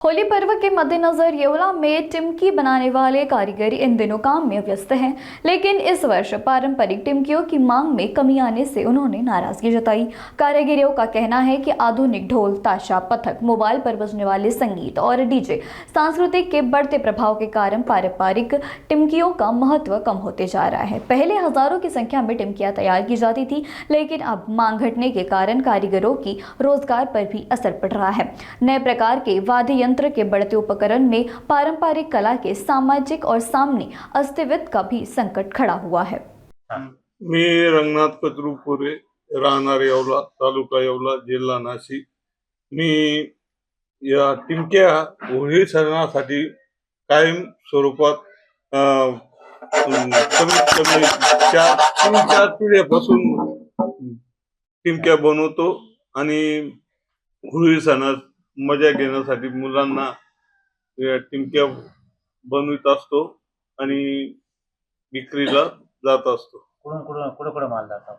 Holy पर्व के मद्देनजर येवला में टिमकी बनाने वाले कारीगर इन दिनों काम में व्यस्त हैं, लेकिन इस वर्ष पारंपरिक टिमकियों की मांग में कमी आने से उन्होंने नाराजगी जताई। कारीगरों का कहना है कि आधुनिक ढोल, ताशा, पथक, मोबाइल पर बजने वाले संगीत और डीजे सांस्कृतिक के बढ़ते प्रभाव के कारण पारंपरिक टिमकियों का महत्व कम होते जा रहा है। पहले हजारों की संख्या में टिमकियां तैयार की जाती थी, लेकिन अब मांग घटने के कारण कारीगरों की रोजगार पर भी असर पड़ रहा है। नए प्रकार के वाद्य यंत्र के बढ़ते उपकरण में पारंपरिक कला के सामाजिक और सामने अस्तित्व का भी संकट खड़ा हुआ है। मी रंगनाथ कचरूपुरे, राहणार येवला, तालुका येवला, जिल्हा नाशिक। मी या टिमक्या होळी सणासाठी कायम स्वरूपात कमीत कमी 3-4 पिढ्यापासून टिमक्या बनवतो आणि होळी सणात मजा घेण्यासाठी मुलांना या टिमक्या बनवित असतो आणि विक्रीला जात असतो। कुठं माल जातो?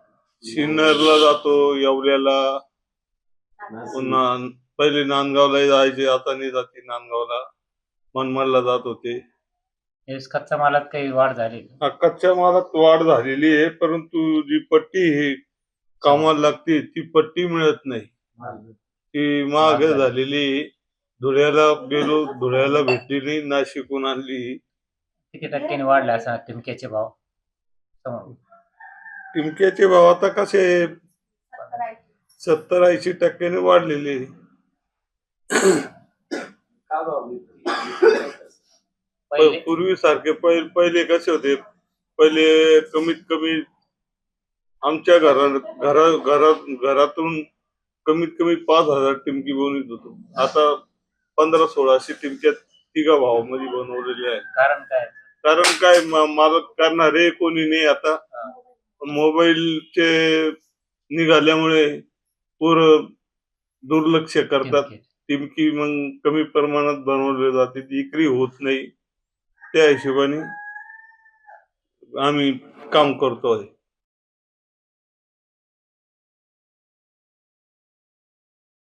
सिन्नरला जातो, येवल्याला, पुन्हा पहिले नांदगावला जायचे, आता नाही जाते नांदगावला, मनमाडला जात होते। कच्च्या मालात काही वाढ झाली? कच्च्या मालात वाढ झालेली आहे, परंतु जी पट्टी ही कामाला लागते ती पट्टी मिळत नाही, ती महाग झालेली। धुळ्याला गेलो, धुळ्याला भेटली नाही, नाशिकहून आणली। किती टक्क्यांनी वाढले असा टिमक्याचे भाव? टिमक्याचे भाव आता कसे 70-80% वाढलेले। पूर्वी सारखे पहिले कसे होते, पहिले कमीत कमी आमच्या घरातून कमीत कमी 5,000 टिमकी बनवित होतो। आता 1500-1600 टिमक्या तिघा भावामध्ये बनवलेले आहे। कारण काय मालक करणारे कोणी नाही। आता मोबाईलचे निघाल्यामुळे पोरं दुर्लक्ष करतात। टिमकी मग कमी प्रमाणात बनवले जाते, विक्री होत नाही, त्या हिशोबाने आम्ही काम करतो आहे।